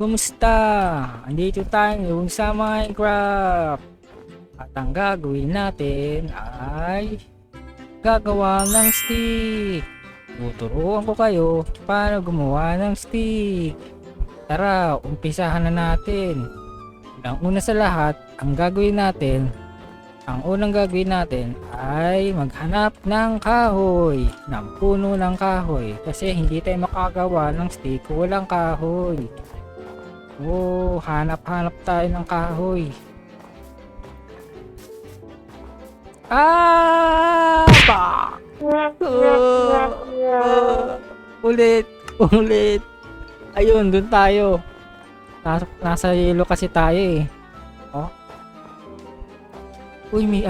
Kumusta? Andito tayo sa Minecraft. At ang gagawin natin ay gagawa ng stick. Tuturuan ko kayo paano gumawa ng stick. Tara, umpisahan na natin. Ang una sa lahat, ang unang gagawin natin ay maghanap ng kahoy, ng puno ng kahoy. Kasi hindi tayo makagawa ng stick kung walang kahoy. Oh, hanap-hanap tayo ng kahoy. Bah! Ulit, ulit. Ayun, dun tayo. Nasa yelo kasi tayo eh. Oh. Uy, may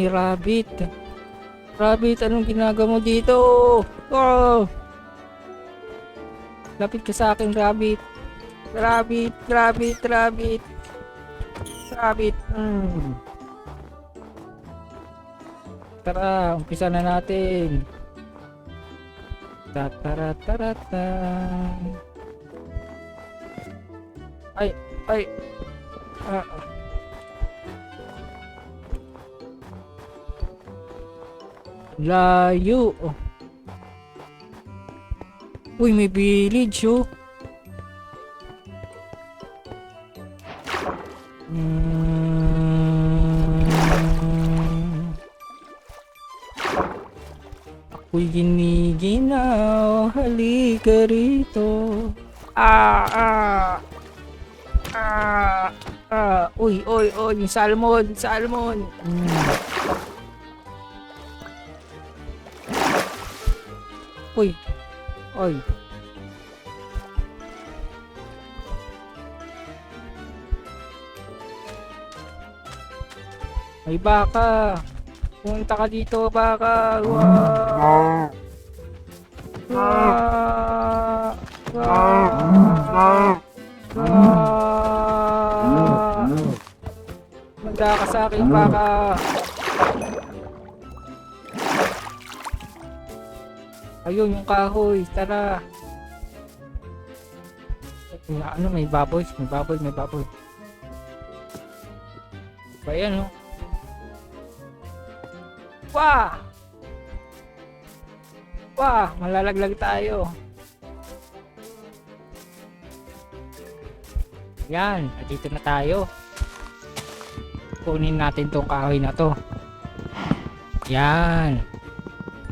rabbit. Rabbit, anong ginagawa mo dito? Oh! Lapit ka sa akin, rabbit. Rabbit. Tara, umpisa na natin. Tataratata. Ay. Ah. Layo. Uy, may village oh. Ako'y giniginaw, halika rito. Uy, salmon. Uy. May baka. Punta ka dito, baka. Wow. Manda ka sa akin, baka. Ayun yung kahoy, tara. Ano, may baboy. Ba yan, oh. Wah, malalaglag tayo. Yan, dito na tayo. Kunin natin tong kahoy na to. Yan.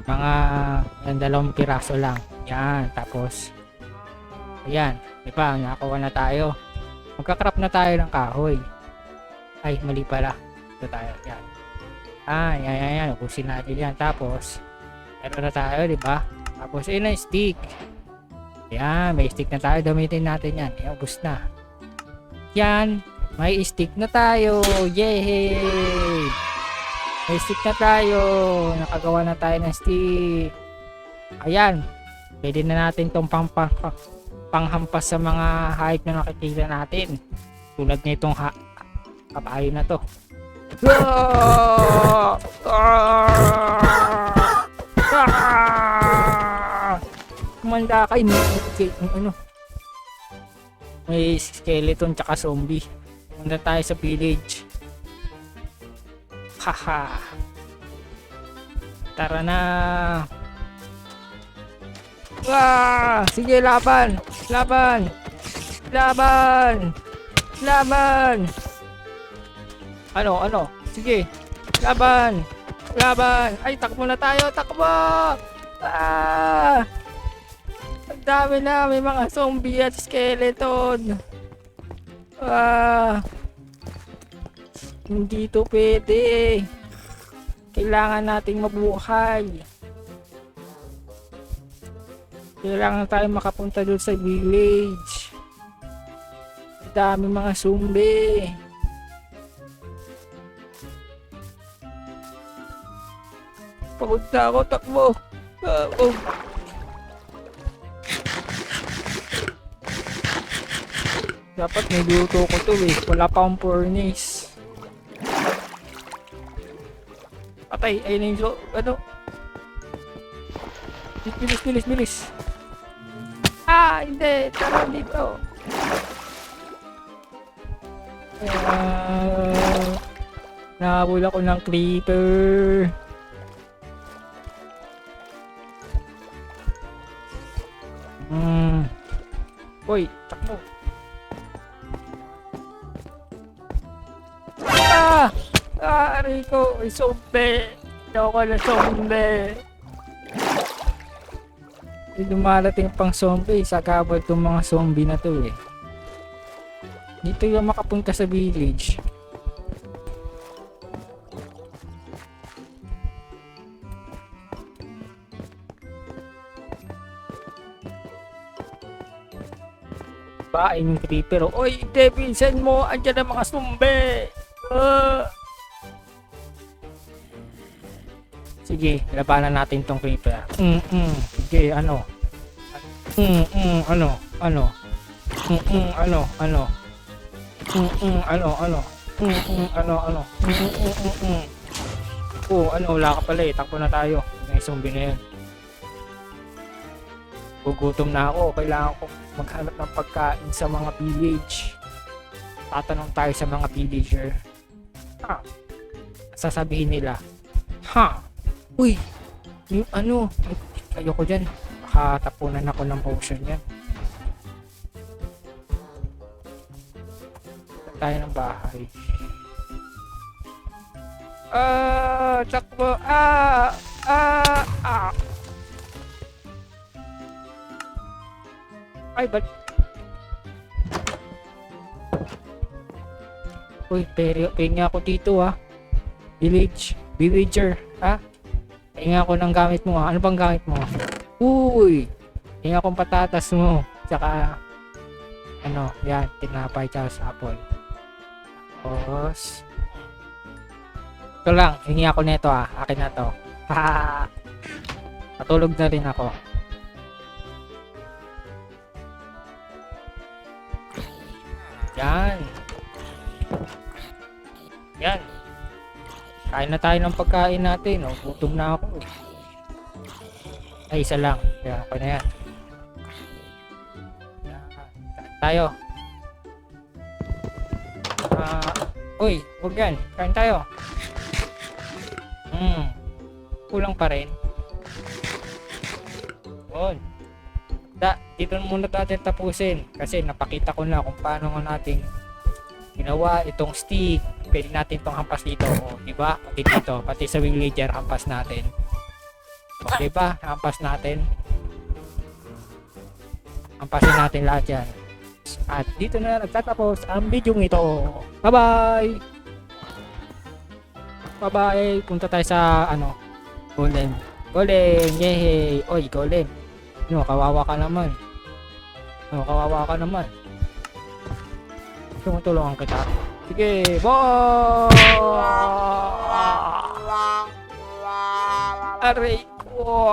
Mga 2 piraso lang. Yan, tapos ayan, diba, nakakuha na tayo. Magkakrap na tayo ng kahoy. Ay, mali pala. Ito tayo, yan. Yan. Ubusin natin yan. Tapos, meron na tayo, diba? Tapos, ayun na yung stick. Yan, may stick na tayo. Gamitin natin yan. Yan, ubus na. Yan, may stick na tayo. Yay! May stick na tayo. Nakagawa na tayo ng stick. Ayan. Pwede na natin itong panghampas sa mga hayop na nakikita natin. Tulad nitong kabayo na to. Kumanda ka, may skeleton tsaka zombie. Kumanda tayo sa village. Haha. Tara na. Sige, laban. Ano? Sige. Laban. Ay, takbo na tayo. Takbo. Ang dami na. May mga zombie at skeleton. Hindi to pwede. Kailangan nating mabuhay. Kailangan tayo makapunta doon sa village. Ang dami mga zombie. Pagod na ako, takbo. Dapat may luto ko to eh. Wala pa akong furnace. Patay, ayun yung ano. Bilis. Hindi, tara dito. Nahabol ako ng creeper. Uy, takbo. Rico, may zombie. Ayoko na zombie. Lumarating pang zombie. Sa kabal itong mga zombie na to eh. Dito yung makapunta sa village. Bain yung creeper. Oy, Devin, send mo. Andyan ang mga zombie. Sige, labanan natin tong creeper. Sige, ano? Ano? Ano? Ano? Ano? Ano? Oh, ano? Wala ka pala eh. Takbo na tayo. May zombie na yun. Gugutom na ako. Kailangan ko maghanap ng pagkain sa mga village. Tatanong tayo sa mga villager. Sasabihin nila, uy, yung ano, ayoko dyan. Baka tapunan ako ng potion yan. Tayo ng bahay. Takbo. Ay, ba't? Uy, penga ako dito Villager, Penga ako ng gamit mo Ano bang gamit mo? Uy, penga akong patatas mo. Tsaka, ano, yan, tinapay tsaka sapon. Tapos, ito lang, hingi ako nito akin na to. Natulog na rin ako. Yan. Yan. Kain na tayo ng pagkain natin. Gutom na ako. Ay, isa lang. Kaya ako na yan. Kain tayo. Uy, huwag yan. Kain tayo. Kulang pa rin. Dito muna natin tapusin kasi napakita ko na kung paano nga natin ginawa itong stick. Pwede natin itong hampas dito, diba? Pati dito, pati sa villager hampas natin. Diba? Hampas natin. Hampasin natin lahat yan. At dito na nagtatapos ang video ito. Bye bye. Punta tayo sa golem. Yay. Oy, golem. Kawawa ka naman. Tumutulungan kita. Sige, bye! Aray ko.